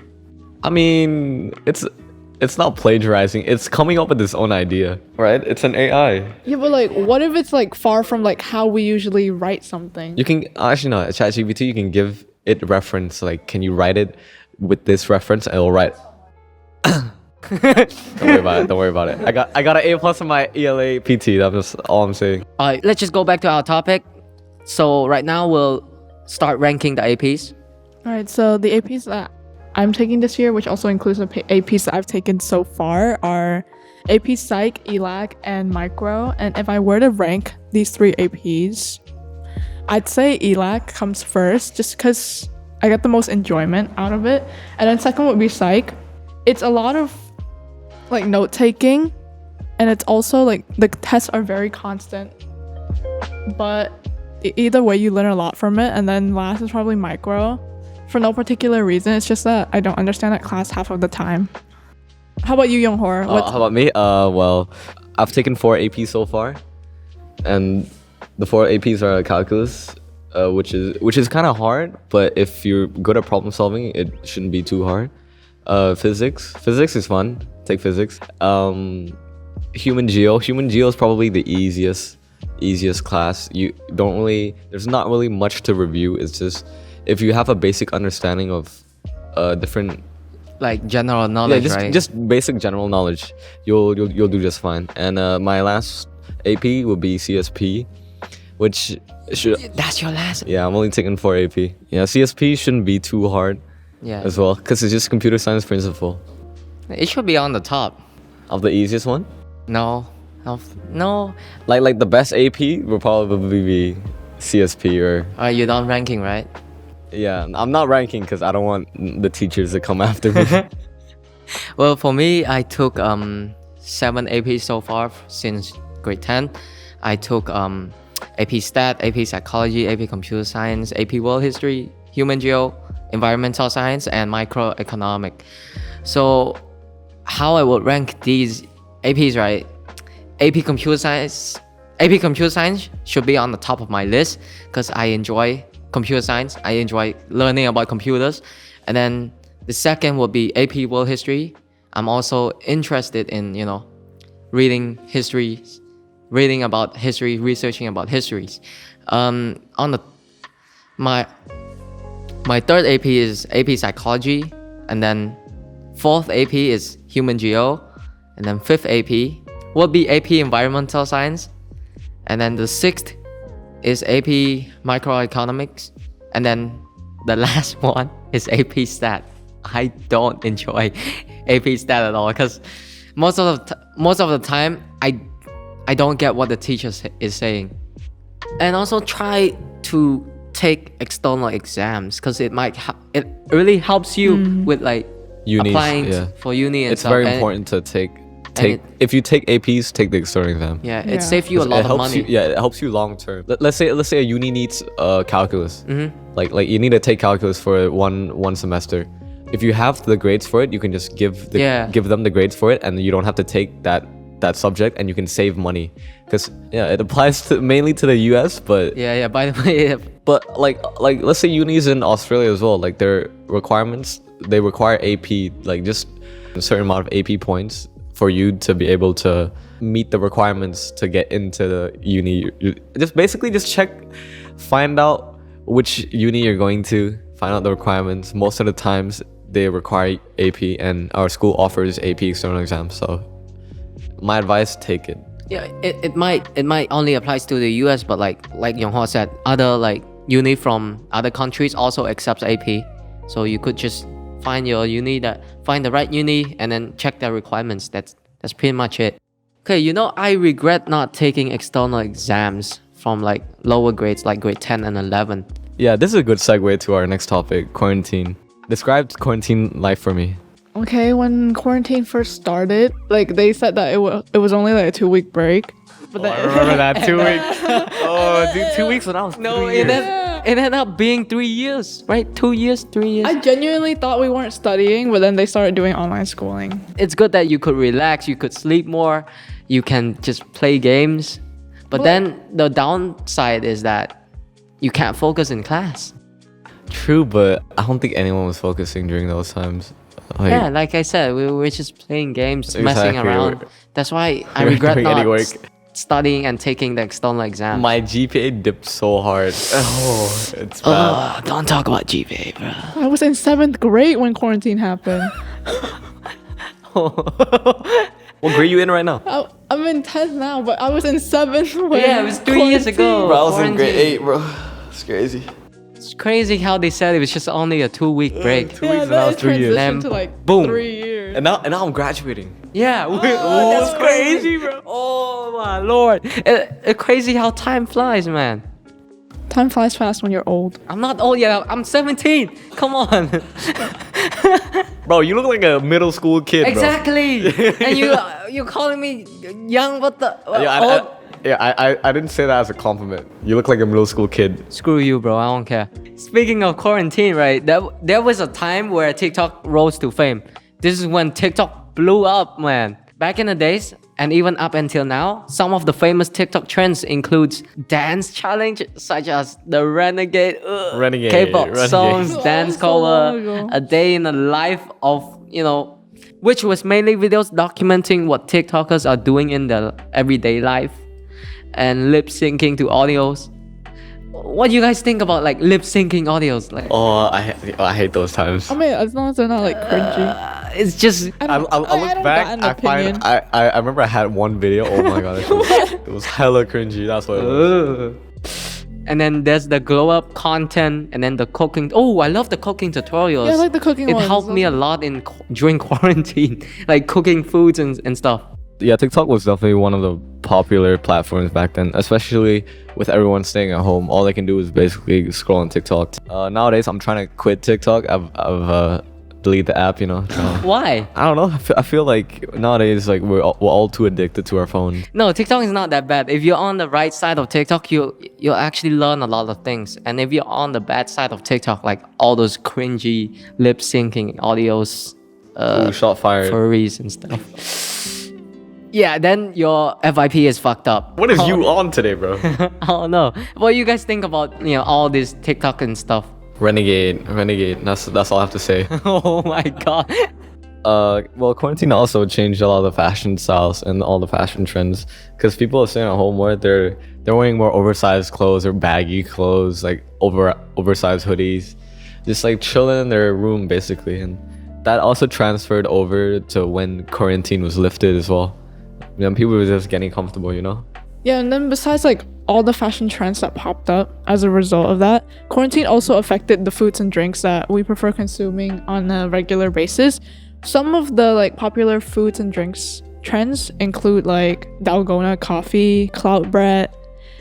Speaker 2: I mean, it's not plagiarizing. It's coming up with its own idea, right? It's an AI.
Speaker 3: Yeah, but like, what if it's like far from like how we usually write something?
Speaker 2: You can actually no ChatGPT. You can give it reference. Like, can you write it with this reference? And it'll write. Don't worry about it. I got an A+ on my ELA PT. That's all I'm saying.
Speaker 1: All right, let's just go back to our topic. So right now we'll start ranking the APs.
Speaker 3: All right, so the APs that I'm taking this year, which also includes the APs that I've taken so far, are AP Psych, ELAC, and Micro. And if I were to rank these 3 APs, I'd say ELAC comes first, just because I get the most enjoyment out of it. And then second would be Psych. It's a lot of like note taking, and it's also like the tests are very constant. But either way, you learn a lot from it. And then last is probably Micro. For no particular reason, it's just that I don't understand that class half of the time. How about you, Yonghor?
Speaker 2: How about me? Well, I've taken 4 AP so far, and The 4 APs are calculus, which is kind of hard, but if you're good at problem solving, it shouldn't be too hard. Physics is fun. Take physics. Human geo is probably the easiest class. You don't really, there's not really much to review. It's just if you have a basic understanding of different,
Speaker 1: Like general knowledge, right?
Speaker 2: just basic general knowledge, you'll do just fine. And my last AP will be CSP, which should,
Speaker 1: That's your last.
Speaker 2: yeah, I'm only taking 4 AP. Yeah, CSP shouldn't be too hard
Speaker 1: Yeah.
Speaker 2: as well, because it's just computer science principle.
Speaker 1: It should be on the top.
Speaker 2: Of the easiest one,
Speaker 1: No. No.
Speaker 2: like the best AP will probably be CSP or,
Speaker 1: You're done ranking, right?
Speaker 2: yeah, I'm not ranking because I don't want the teachers to come after me.
Speaker 1: Well, for me, I took 7 AP so far since grade 10. I took AP Stat, AP Psychology, AP Computer Science, AP World History, Human Geo, Environmental Science, and Microeconomic. So, how I would rank these APs, right? AP Computer Science should be on the top of my list because I enjoy computer science. I enjoy learning about computers. And then the second would be AP World History. I'm also interested in, reading history, reading about history, researching about histories. My third AP is AP Psychology, and then fourth AP is Human Geo, and then fifth AP will be AP Environmental Science, and then the sixth is AP Microeconomics, and then the last one is AP Stat. I don't enjoy AP Stat at all because most of the time I don't get what the teacher is saying, and also try to take external exams because it really helps you with like
Speaker 2: Unis,
Speaker 1: applying
Speaker 2: yeah.
Speaker 1: for uni and
Speaker 2: It's
Speaker 1: stuff.
Speaker 2: very
Speaker 1: And
Speaker 2: important to take.
Speaker 1: it-
Speaker 2: If you take APs, take the external exam.
Speaker 1: Yeah,
Speaker 3: Yeah.
Speaker 1: it saves you a lot
Speaker 2: It
Speaker 1: of
Speaker 2: helps
Speaker 1: money.
Speaker 2: you. Yeah, it helps you long term. Let's say a uni needs calculus.
Speaker 1: Mm-hmm.
Speaker 2: Like you need to take calculus for one semester. If you have the grades for it, you can just give them the grades for it, and you don't have to take that subject, and you can save money. Because it applies mainly to the US, but
Speaker 1: Yeah. By the way,
Speaker 2: but like let's say unis in Australia as well, like their requirements, they require AP, like just a certain amount of AP points for you to be able to meet the requirements to get into the uni. Just check, find out which uni you're going to, find out the requirements. Most of the times they require AP, and our school offers AP external exams. So my advice, take it.
Speaker 1: yeah, it might only applies to the US, but like Yonghor said, other like uni from other countries also accepts AP. So you could just find the right uni and then check their requirements. That's pretty much it. Okay, I regret not taking external exams from like lower grades like grade 10 and 11.
Speaker 2: Yeah, this is a good segue to our next topic, quarantine. Describe quarantine life for me.
Speaker 3: Okay, when quarantine first started, like they said that it was only like a 2-week break. But then,
Speaker 2: that 2 weeks. Oh, dude, 2 weeks when I was
Speaker 1: No,
Speaker 2: 3
Speaker 1: it
Speaker 2: years.
Speaker 1: ended up being 3 years, right? 2 years, 3 years.
Speaker 3: I genuinely thought we weren't studying, but then they started doing online schooling.
Speaker 1: It's good that you could relax, you could sleep more, you can just play games. But then the downside is that you can't focus in class.
Speaker 2: True, but I don't think anyone was focusing during those times.
Speaker 1: Yeah, like I said, we were just playing games, messing
Speaker 2: Exactly.
Speaker 1: around. That's why I
Speaker 2: we're
Speaker 1: regret
Speaker 2: doing any
Speaker 1: not
Speaker 2: work.
Speaker 1: studying and taking the external exam.
Speaker 2: My GPA dipped so hard. Oh, it's bad.
Speaker 1: Don't talk about GPA, bro.
Speaker 3: I was in 7th grade when quarantine happened.
Speaker 2: What grade you in right now?
Speaker 3: I'm in 10th now, but I was in 7th when
Speaker 1: Yeah, it was 3 years ago.
Speaker 2: Bro, I was in grade
Speaker 1: Quarantine.
Speaker 2: 8, bro. It's crazy.
Speaker 1: It's crazy how they said it was just only a 2-week break.
Speaker 2: 2 weeks and now it's 3 years.
Speaker 3: transitioned to
Speaker 1: Then
Speaker 3: like
Speaker 1: boom.
Speaker 3: 3 years.
Speaker 2: And now I'm graduating.
Speaker 1: Yeah,
Speaker 2: that's crazy, bro.
Speaker 1: Oh my lord. It's crazy how time flies, man.
Speaker 3: Time flies fast when you're old.
Speaker 1: I'm not old yet. I'm 17. Come on.
Speaker 2: Bro, you look like a middle school kid, bro.
Speaker 1: Exactly. And you're calling me young? What the? Old?
Speaker 2: I didn't say that as a compliment. You look like a middle school kid.
Speaker 1: Screw you, bro. I don't care. Speaking of quarantine, right? There was a time where TikTok rose to fame. This is when TikTok blew up, man. Back in the days, and even up until now, some of the famous TikTok trends includes dance challenge such as the Renegade,
Speaker 2: Renegade,
Speaker 1: K-pop
Speaker 2: Renegade.
Speaker 1: songs,
Speaker 3: Oh,
Speaker 1: dance
Speaker 3: so long
Speaker 1: cover,
Speaker 3: ago.
Speaker 1: a day in the life of, which was mainly videos documenting what TikTokers are doing in their everyday life and lip syncing to audios. What do you guys think about like lip syncing audios? Like,
Speaker 2: Oh, I hate those times.
Speaker 3: I mean, as long as they're not like cringy.
Speaker 1: it's just
Speaker 2: I look
Speaker 3: don't
Speaker 2: back,
Speaker 3: got an
Speaker 2: I find
Speaker 3: opinion.
Speaker 2: I remember I had one video. Oh my god, it was hella cringy. That's what it was.
Speaker 1: And then there's the glow up content, and then the cooking. Oh, I love the cooking tutorials.
Speaker 3: Yeah, I like the cooking
Speaker 1: It
Speaker 3: ones.
Speaker 1: helped me a lot during quarantine, like cooking foods and stuff.
Speaker 2: Yeah, TikTok was definitely one of the popular platforms back then, especially with everyone staying at home. All they can do is basically scroll on TikTok. Nowadays, I'm trying to quit TikTok. I've deleted the app, trying to-
Speaker 1: Why?
Speaker 2: I don't know. I feel like nowadays, like we're all too addicted to our phone.
Speaker 1: No, TikTok is not that bad. If you're on the right side of TikTok, you'll actually learn a lot of things. And if you're on the bad side of TikTok, like all those cringy lip syncing audios,
Speaker 2: Ooh, shot fired.
Speaker 1: furries and stuff. Yeah, then your FIP is fucked up.
Speaker 2: What is you on today, bro?
Speaker 1: I don't know. What do you guys think about all this TikTok and stuff?
Speaker 2: Renegade. That's all I have to say.
Speaker 1: Oh my god.
Speaker 2: Well, quarantine also changed a lot of the fashion styles and all the fashion trends because people are staying at home more. They're wearing more oversized clothes or baggy clothes, like oversized hoodies, just like chilling in their room basically. And that also transferred over to when quarantine was lifted as well. People were just getting comfortable,
Speaker 3: Yeah, and then besides like all the fashion trends that popped up as a result of that, quarantine also affected the foods and drinks that we prefer consuming on a regular basis. Some of the like popular foods and drinks trends include like dalgona coffee, cloud bread,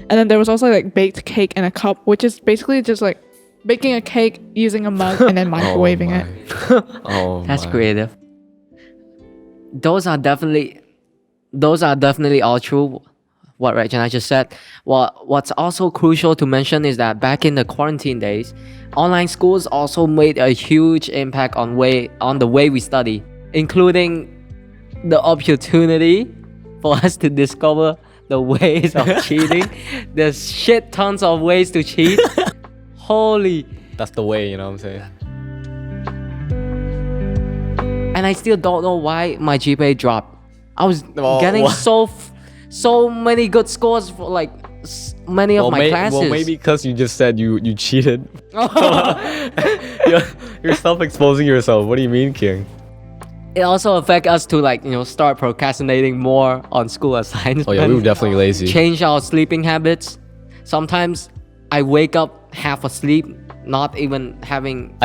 Speaker 3: and then there was also like baked cake in a cup, which is basically just like baking a cake using a mug and then microwaving it.
Speaker 2: Oh,
Speaker 1: That's
Speaker 2: my.
Speaker 1: creative. Those are definitely all true. What Rachana just said. What's also crucial to mention is that back in the quarantine days, online schools also made a huge impact on the way we study, including the opportunity for us to discover the ways of cheating. There's shit tons of ways to cheat. Holy.
Speaker 2: That's the way, you know what I'm saying?
Speaker 1: And I still don't know why my GPA dropped. I was
Speaker 2: Oh,
Speaker 1: getting
Speaker 2: what?
Speaker 1: so many good scores for like many of my classes.
Speaker 2: Well, maybe because you just said you cheated. You're self-exposing yourself. What do you mean, Kheang?
Speaker 1: It also affects us to like start procrastinating more on school assignments.
Speaker 2: Oh yeah, we were definitely lazy.
Speaker 1: Change our sleeping habits. Sometimes I wake up half asleep, not even having.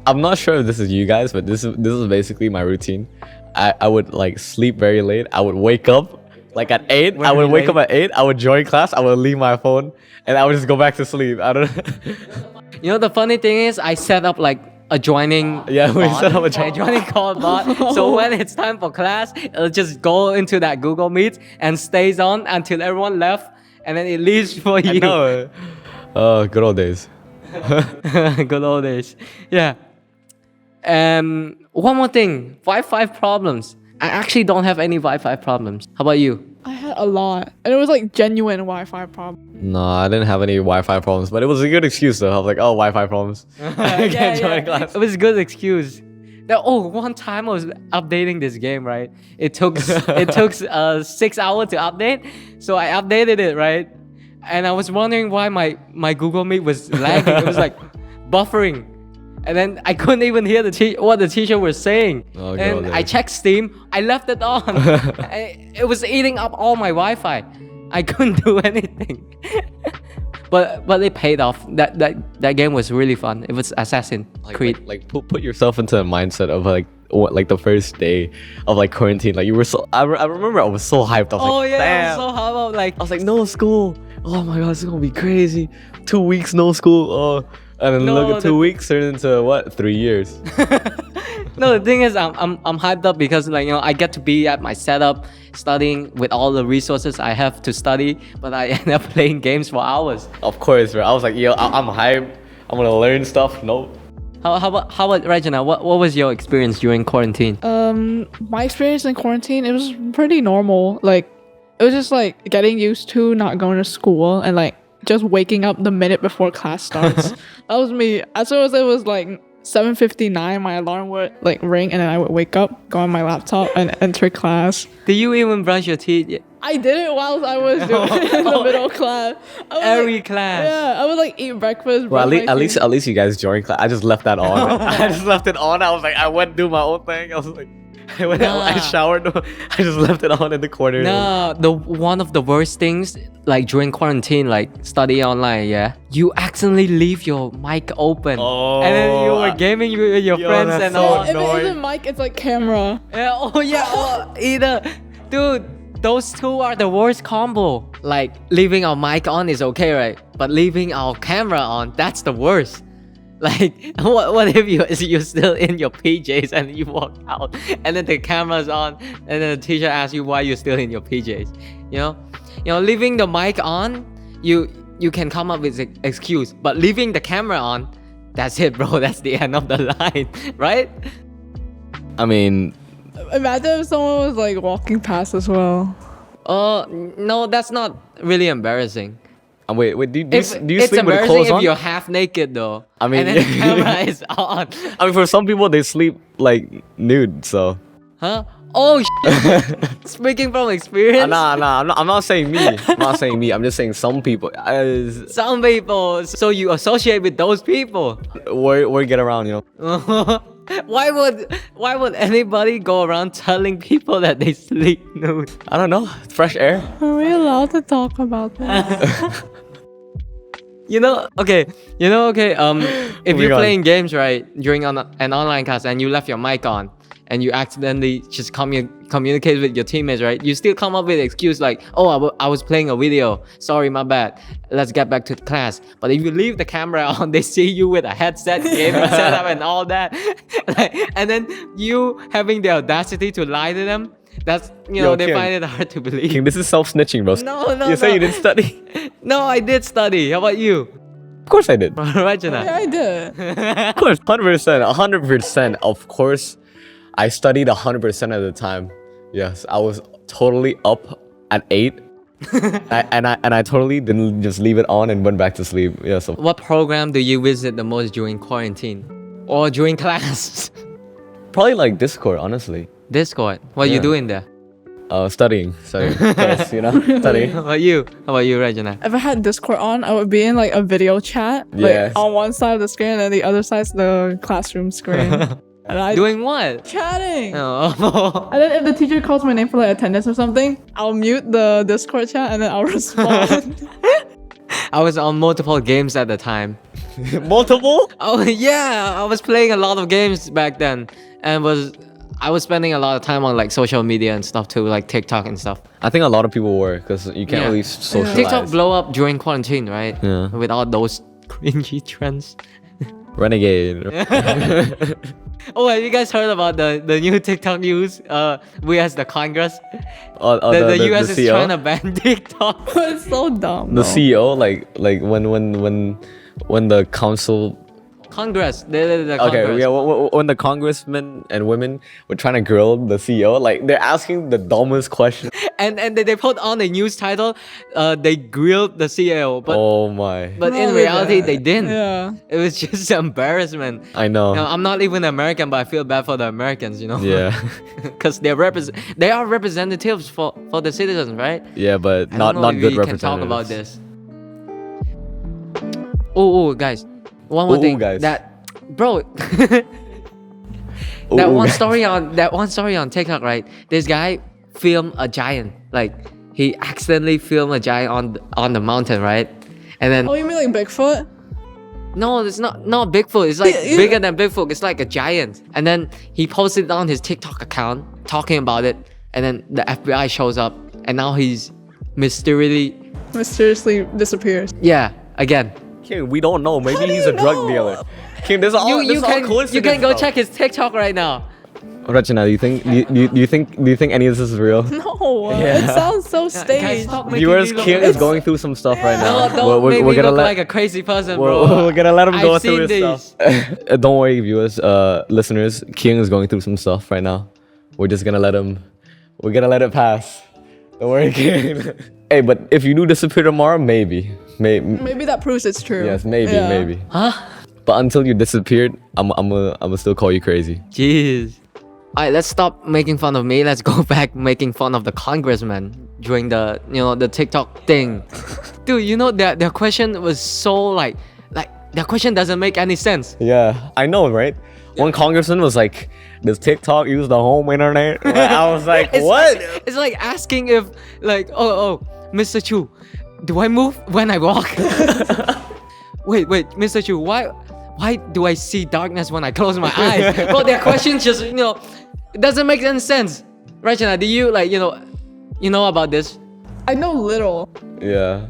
Speaker 2: I'm not sure if this is you guys, but this is basically my routine. I would like sleep very late. I would wake up like at 8. I would wake up at 8. I would join class. I would leave my phone, and I would just go back to sleep. I don't know.
Speaker 1: The funny thing is, I set up like a joining.
Speaker 2: Yeah, we
Speaker 1: bot,
Speaker 2: set up a
Speaker 1: joining call bot. So when it's time for class, it'll just go into that Google Meet and stays on until everyone left, and then it leaves for you.
Speaker 2: No. Good old days.
Speaker 1: Good old days. Yeah. One more thing. Wi-Fi problems. I actually don't have any Wi-Fi problems. How about you?
Speaker 3: I had a lot, and it was like genuine Wi-Fi problem.
Speaker 2: No, I didn't have any Wi-Fi problems, but it was a good excuse though. I was like, oh, Wi-Fi problems. I can't join class.
Speaker 1: It was a good excuse. One time I was updating this game, right? It took 6 hours to update, so I updated it, right? And I was wondering why my Google Meet was lagging. It was like buffering. And then I couldn't even hear what the teacher was saying.
Speaker 2: Oh,
Speaker 1: and
Speaker 2: God,
Speaker 1: I checked Steam. I left it on. It was eating up all my Wi-Fi. I couldn't do anything. but it paid off. That game was really fun. It was Assassin's Creed.
Speaker 2: Like put yourself into a mindset of like the first day of like quarantine. Like you were so. I remember I was so hyped. I was like,
Speaker 1: yeah,
Speaker 2: damn.
Speaker 1: so how about like
Speaker 2: I was like, no school. Oh my god, this is gonna be crazy. 2 weeks no school. Oh. And then
Speaker 1: No,
Speaker 2: look at 2 weeks turned into what? 3 years.
Speaker 1: No, the thing is, I'm hyped up because I get to be at my setup, studying with all the resources I have to study, but I end up playing games for hours.
Speaker 2: Of course, bro. I was like, yo, I'm hyped. I'm gonna learn stuff. Nope.
Speaker 1: How about Regina? What was your experience during quarantine?
Speaker 3: My experience in quarantine, it was pretty normal. Like, it was just like getting used to not going to school and like just waking up the minute before class starts. That was me. As soon as it was like 7:59, my alarm would like ring, and then I would wake up, go on my laptop, and enter class.
Speaker 1: Do you even brush your teeth?
Speaker 3: I did it while I was doing it in the middle class. I would,
Speaker 1: Every
Speaker 3: like,
Speaker 1: class.
Speaker 3: Yeah, I would like eat breakfast.
Speaker 2: Well,
Speaker 3: brush my teeth.
Speaker 2: at least you guys joined class. I just left that on. I just left it on. I was like, I went to do my own thing. I was like, when I showered, I just left it on in the corner.
Speaker 1: No, the one of the worst things, like during quarantine, like study online, yeah, you accidentally leave your mic open,
Speaker 2: Oh,
Speaker 1: and then you were gaming with your friends
Speaker 2: that's
Speaker 1: and
Speaker 2: so
Speaker 1: all.
Speaker 3: If it
Speaker 2: annoying.
Speaker 3: isn't mic, it's like camera.
Speaker 1: Yeah, oh yeah, either, dude. Those two are the worst combo. Like leaving our mic on is okay, right? But leaving our camera on, that's the worst. Like, what if you're still in your PJs and you walk out and then the camera's on and then the teacher asks you why you're still in your PJs? You know, leaving the mic on, you can come up with an excuse. But leaving the camera on, that's it, bro. That's the end of the line, right?
Speaker 2: I mean,
Speaker 3: Imagine if someone was like walking past as well.
Speaker 1: No, that's not really embarrassing.
Speaker 2: wait, do you
Speaker 1: It's
Speaker 2: sleep with the
Speaker 1: embarrassing
Speaker 2: clothes
Speaker 1: if
Speaker 2: on?
Speaker 1: you're half naked though.
Speaker 2: I mean,
Speaker 1: and then the camera is on.
Speaker 2: I mean, for some people, they sleep like nude, so.
Speaker 1: Huh? Oh, speaking from experience.
Speaker 2: Nah, I'm not saying me. I'm not saying me. I'm just saying some people.
Speaker 1: Some people. So you associate with those people.
Speaker 2: We get around, you know.
Speaker 1: Why would anybody go around telling people that they sleep nude?
Speaker 2: I don't know. Fresh air.
Speaker 3: Are we allowed to talk about that?
Speaker 1: Okay. If
Speaker 2: my
Speaker 1: you're
Speaker 2: God.
Speaker 1: playing games, right, during an online class and you left your mic on and you accidentally just communicate with your teammates, right, you still come up with an excuse like, oh, I was playing a video. Sorry, my bad. Let's get back to the class. But if you leave the camera on, they see you with a headset, gamer setup and all that. And then you having the audacity to lie to them, that's,
Speaker 2: Yo,
Speaker 1: they
Speaker 2: Kheang.
Speaker 1: find it hard to believe.
Speaker 2: King, this is self-snitching, bro.
Speaker 1: No,
Speaker 2: You say
Speaker 1: no.
Speaker 2: you didn't study?
Speaker 1: No, I did study. How about you?
Speaker 2: Of course I did.
Speaker 1: Regina.
Speaker 3: Yeah, I did.
Speaker 2: Of course, 100%. Of course, I studied 100% of the time. Yes, I was totally up at 8. and I totally didn't just leave it on and went back to sleep. Yeah, so
Speaker 1: What program do you visit the most during quarantine? Or during class?
Speaker 2: probably like Discord, honestly.
Speaker 1: Discord. What are you
Speaker 2: Yeah.
Speaker 1: doing there?
Speaker 2: Studying. Yes, you know, studying.
Speaker 1: How about you? How about you, Regina?
Speaker 3: If I had Discord on, I would be in like a video chat,
Speaker 2: Yes.
Speaker 3: like on one side of the screen, and then the other side's the classroom screen. And I
Speaker 1: Doing what?
Speaker 3: chatting.
Speaker 1: Oh.
Speaker 3: And then if the teacher calls my name for like attendance or something, I'll mute the Discord chat and then I'll respond.
Speaker 1: I was on multiple games at the time.
Speaker 2: Multiple?
Speaker 1: Oh yeah, I was playing a lot of games back then, and I was spending a lot of time on like social media and stuff too, like TikTok and stuff.
Speaker 2: I think a lot of people were because you can't
Speaker 1: Yeah.
Speaker 2: really socialize.
Speaker 1: TikTok blow up during quarantine, right?
Speaker 2: Yeah.
Speaker 1: With all those cringy trends.
Speaker 2: Renegade.
Speaker 1: Oh, have you guys heard about the new TikTok news? We as the Congress, the US is
Speaker 2: CEO?
Speaker 1: trying to ban TikTok.
Speaker 3: It's so dumb.
Speaker 2: The
Speaker 3: though.
Speaker 2: CEO, like when the council.
Speaker 1: Congress, the
Speaker 2: Okay,
Speaker 1: Congress.
Speaker 2: yeah. When the congressmen and women were trying to grill the CEO, like they're asking the dumbest question.
Speaker 1: And they put on a news title, they grilled the CEO, but
Speaker 2: Oh my!
Speaker 1: but in
Speaker 3: No,
Speaker 1: reality they didn't.
Speaker 3: Yeah.
Speaker 1: It was just embarrassment.
Speaker 2: I know.
Speaker 1: I'm not even American, but I feel bad for the Americans,
Speaker 2: Yeah,
Speaker 1: because they are representatives for the citizens, right?
Speaker 2: yeah, but
Speaker 1: I
Speaker 2: not
Speaker 1: don't know
Speaker 2: not
Speaker 1: if
Speaker 2: good
Speaker 1: we can talk about
Speaker 2: representatives.
Speaker 1: this. Oh, guys, one more
Speaker 2: Ooh,
Speaker 1: thing.
Speaker 2: guys.
Speaker 1: Bro,
Speaker 2: Ooh,
Speaker 1: that one
Speaker 2: guys.
Speaker 1: story on TikTok, right? This guy filmed a giant, like he accidentally filmed a giant on the mountain, right? And then
Speaker 3: Oh, you mean like Bigfoot?
Speaker 1: no, it's not Bigfoot. It's like
Speaker 3: Yeah.
Speaker 1: bigger than Bigfoot. It's like a giant. And then he posted it on his TikTok account talking about it. And then the FBI shows up, and now he's
Speaker 3: Mysteriously disappears.
Speaker 1: again.
Speaker 2: King, we don't know. Maybe
Speaker 3: How do
Speaker 2: he's
Speaker 3: you
Speaker 2: a drug
Speaker 3: know?
Speaker 2: dealer. King, this is all
Speaker 1: You
Speaker 2: this is all
Speaker 1: can
Speaker 2: coincidence,
Speaker 1: go
Speaker 2: bro.
Speaker 1: check his TikTok right now.
Speaker 2: Rachana, do you think any of this is real?
Speaker 3: No,
Speaker 2: Yeah.
Speaker 3: it sounds so
Speaker 1: Guys,
Speaker 3: staged.
Speaker 1: stop making
Speaker 2: Viewers,
Speaker 1: me look
Speaker 2: Kheang
Speaker 1: like-
Speaker 2: is going through some stuff right
Speaker 1: No,
Speaker 2: now.
Speaker 1: don't make me look like a crazy person, bro.
Speaker 2: we're gonna let him go
Speaker 1: I've
Speaker 2: through
Speaker 1: seen
Speaker 2: his stuff. Don't worry, viewers, listeners. Kheang is going through some stuff right now. We're just gonna let him. We're gonna let it pass. Don't worry, Kheang. Hey, but if you do disappear tomorrow, maybe.
Speaker 3: Maybe that proves it's true.
Speaker 2: Yes, maybe,
Speaker 3: Yeah.
Speaker 2: maybe.
Speaker 1: Huh?
Speaker 2: But until you disappeared, I'ma still call you crazy.
Speaker 1: Jeez. Alright, let's stop making fun of me. Let's go back making fun of the congressman during the the TikTok thing. Dude, their question was so like their question doesn't make any sense.
Speaker 2: Yeah, I know, right? One congressman was like, "Does TikTok use the home internet?" I was like,
Speaker 1: It's
Speaker 2: "What?"
Speaker 1: Like, it's like asking if oh, Mr. Chu, do I move when I walk? wait, Mr. Chu, why do I see darkness when I close my eyes? Bro, their questions just it doesn't make any sense. Rachana, do you you know about this?
Speaker 3: I know little.
Speaker 2: Yeah.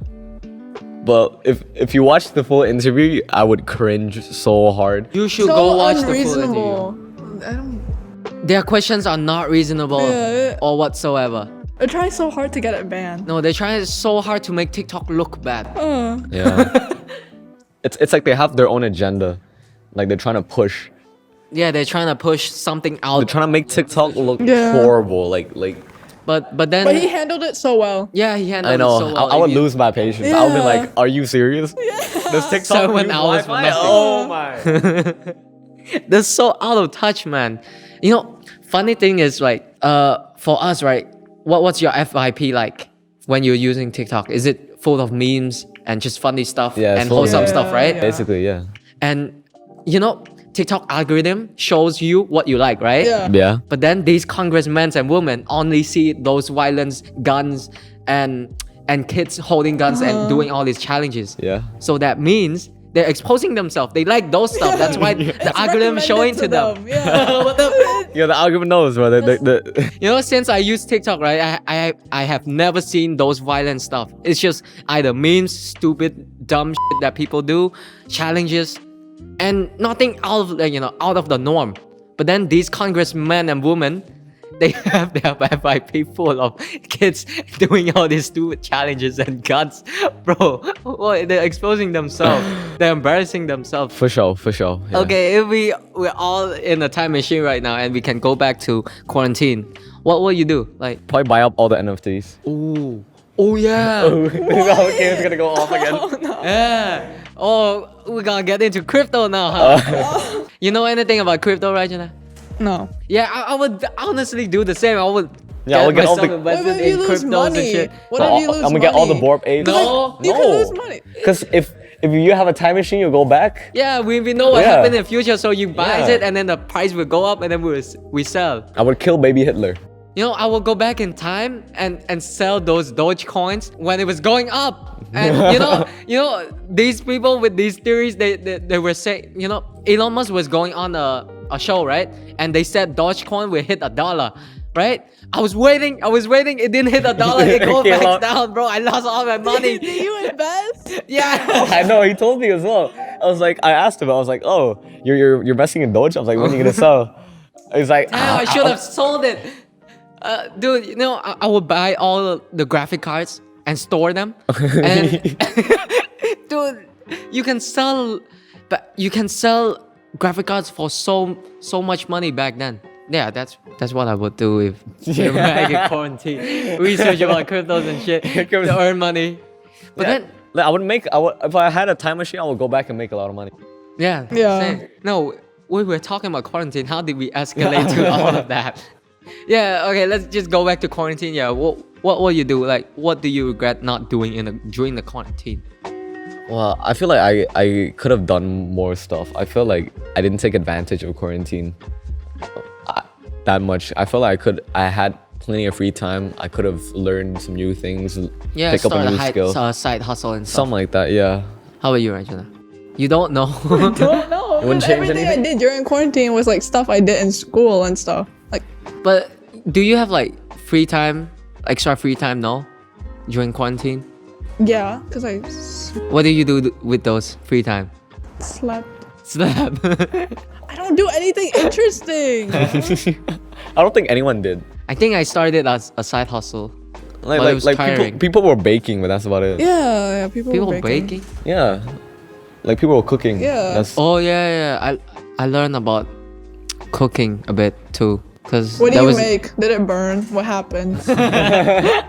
Speaker 2: But if you watch the full interview, I would cringe so hard.
Speaker 1: You should
Speaker 3: So
Speaker 1: go watch the full interview.
Speaker 3: unreasonable. I don't.
Speaker 1: Their questions are not reasonable
Speaker 3: Yeah.
Speaker 1: or whatsoever.
Speaker 3: They're trying so hard to get it banned.
Speaker 1: No, they're trying so hard to make TikTok look bad.
Speaker 2: Yeah. it's like they have their own agenda. Like they're trying to push.
Speaker 1: Yeah, they're trying to push something
Speaker 2: They're
Speaker 1: out.
Speaker 2: trying to make TikTok look
Speaker 3: Yeah.
Speaker 2: horrible. Like
Speaker 1: But then
Speaker 3: But he handled it so well.
Speaker 1: yeah, he handled
Speaker 2: I know.
Speaker 1: it so well.
Speaker 2: I would
Speaker 1: If you-
Speaker 2: lose my patience. I would be
Speaker 3: Yeah.
Speaker 2: like, "Are you serious? Does TikTok
Speaker 1: 7
Speaker 2: use
Speaker 1: hours for
Speaker 2: Wi-Fi?
Speaker 1: nothing.
Speaker 2: Oh my!"
Speaker 1: They're so out of touch, man. Funny thing is for us, right? What's your FYP like when you're using TikTok? Is it full of memes and just funny stuff
Speaker 2: Yeah, it's
Speaker 1: and
Speaker 2: full of-
Speaker 1: wholesome
Speaker 3: Yeah,
Speaker 1: stuff, right?
Speaker 3: yeah.
Speaker 2: Basically, yeah.
Speaker 1: And TikTok algorithm shows you what you like, right?
Speaker 3: Yeah.
Speaker 2: Yeah.
Speaker 1: But then these congressmen and women only see those violence, guns, and kids holding guns and doing all these challenges.
Speaker 2: Yeah.
Speaker 1: So that means they're exposing themselves. They like those stuff. That's why the algorithm is showing to them.
Speaker 3: Yeah.
Speaker 1: What the-
Speaker 2: Yeah, the algorithm knows, bro.
Speaker 1: Since I use TikTok, right, I have never seen those violent stuff. It's just either memes, stupid, dumb shit that people do, challenges, and nothing out of the norm. But then these congressmen and women, they have their FIP full of kids doing all these stupid challenges and guns. Bro, they're exposing themselves. They're embarrassing themselves.
Speaker 2: For sure. Yeah.
Speaker 1: Okay, if we're all in a time machine right now and we can go back to quarantine, what will you do? Like,
Speaker 2: Probably buy up all the NFTs.
Speaker 1: ooh, oh yeah,
Speaker 2: Okay, it's gonna go off again.
Speaker 1: yeah. Oh, we're gonna get into crypto now, huh? You know anything about crypto, Rachana?
Speaker 3: No.
Speaker 1: Yeah, I would honestly do the same. I would
Speaker 2: Yeah, I would get all
Speaker 1: myself
Speaker 2: the-
Speaker 1: invested
Speaker 3: What if you
Speaker 1: in
Speaker 3: lose
Speaker 1: cryptos
Speaker 3: money?
Speaker 1: and shit.
Speaker 3: What
Speaker 2: So
Speaker 3: if you lose
Speaker 2: I'm gonna get all the
Speaker 3: money?
Speaker 2: Borp apes.
Speaker 1: No.
Speaker 3: You can lose money.
Speaker 2: Because if you have a time machine, you go back.
Speaker 1: Yeah, we know what
Speaker 2: Yeah.
Speaker 1: happened in the future, so you buy
Speaker 2: Yeah.
Speaker 1: it and then the price will go up and then we sell.
Speaker 2: I would kill baby Hitler.
Speaker 1: I will go back in time and sell those Doge coins when it was going up. And these people with these theories, they were saying, Elon Musk was going on a show, right? And they said Dogecoin will hit $1, right? I was waiting, it didn't hit $1, it goes
Speaker 2: Came
Speaker 1: back
Speaker 2: out.
Speaker 1: down, bro. I lost all my money.
Speaker 3: Did you invest?
Speaker 1: Yeah.
Speaker 2: I know, he told me as well. I asked him, I was like, "Oh, you're investing in Doge?" I was like, "When are you gonna sell?" He's like,
Speaker 1: Damn, I should have sold it. Dude, I would buy all the graphic cards and store them. And dude, you can sell graphic cards for so much money back then. Yeah, that's what I would do if we're back in quarantine. Research about cryptos and shit to earn money. But then,
Speaker 2: Like, if I had a time machine, I would go back and make a lot of money.
Speaker 3: Yeah.
Speaker 1: same. No, we were talking about quarantine. How did we escalate to all of that? Yeah, okay, let's just go back to quarantine. Yeah, what will you do? Like, what do you regret not doing during the quarantine?
Speaker 2: Well, I feel like I could have done more stuff. I feel like I didn't take advantage of quarantine that much. I feel like I had plenty of free time. I could have learned some new things,
Speaker 1: Yeah,
Speaker 2: pick up
Speaker 1: start
Speaker 2: a new skill.
Speaker 1: side hustle and stuff.
Speaker 2: Something like that, yeah.
Speaker 1: How about you, Rachana? You don't know.
Speaker 3: Don't know.
Speaker 2: It wouldn't change
Speaker 3: Everything
Speaker 2: anything?
Speaker 3: I did during quarantine was like stuff I did in school and stuff. Like,
Speaker 1: But do you have like free time, extra free time? No, during quarantine.
Speaker 3: yeah, because I
Speaker 1: What do you do with those free time?
Speaker 3: slept.
Speaker 1: Slept.
Speaker 3: I don't do anything interesting.
Speaker 2: I don't think anyone did.
Speaker 1: I think I started as a side hustle.
Speaker 2: Like
Speaker 1: But it was
Speaker 2: people
Speaker 1: tiring.
Speaker 2: people were baking, but that's about it.
Speaker 3: Yeah, people
Speaker 1: People
Speaker 3: were
Speaker 1: baking.
Speaker 2: Yeah. Like people were cooking.
Speaker 3: Yeah.
Speaker 2: That's
Speaker 1: Oh yeah. I learned about cooking a bit too, cause
Speaker 3: What do
Speaker 1: that
Speaker 3: you
Speaker 1: was.
Speaker 3: make? Did it burn? What happened?
Speaker 2: I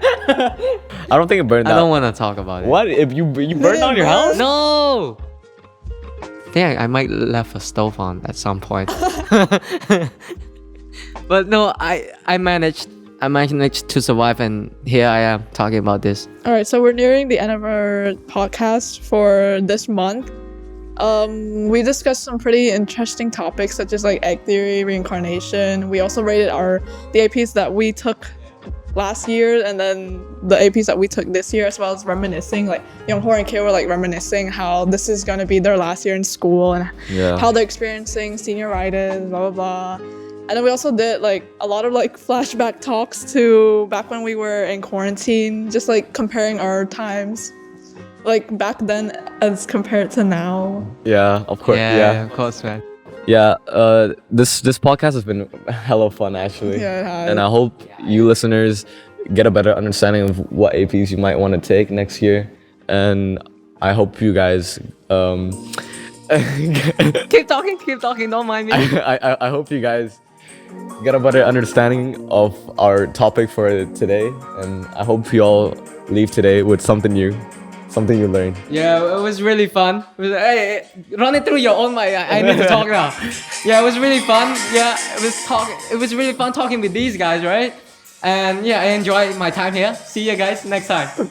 Speaker 2: don't think it burned
Speaker 1: I
Speaker 2: out.
Speaker 1: don't want to talk about it.
Speaker 2: What if you burned
Speaker 3: it
Speaker 2: down your
Speaker 3: burn?
Speaker 2: house?
Speaker 1: No. Think I might left a stove on at some point. But no, I managed to survive, and here I am talking about this.
Speaker 3: All right, so we're nearing the end of our podcast for this month. We discussed some pretty interesting topics such as like egg theory, reincarnation. We also rated the APs that we took last year and then the APs that we took this year, as well as reminiscing. Like Yonghor and Kheang were like reminiscing how this is gonna be their last year in school and
Speaker 2: Yeah.
Speaker 3: how they're experiencing senioritis, blah blah blah. And then we also did like a lot of like flashback talks to back when we were in quarantine, just like comparing our times, like back then as compared to now.
Speaker 2: Yeah, of course. Yeah.
Speaker 1: Of course, man.
Speaker 2: Yeah. This podcast has been hella fun actually.
Speaker 3: Yeah, it has.
Speaker 2: And I hope you listeners get a better understanding of what APs you might want to take next year. And I hope you guys
Speaker 1: Keep talking. Don't mind me.
Speaker 2: I hope you guys get a better understanding of our topic for today, and I hope you all leave today with something new, something you learned.
Speaker 1: Yeah, it was really fun. Hey, run it through your own mic. I need to talk now. Yeah, it was really fun. Yeah, it was really fun talking with these guys, right? And yeah, I enjoyed my time here. See you guys next time.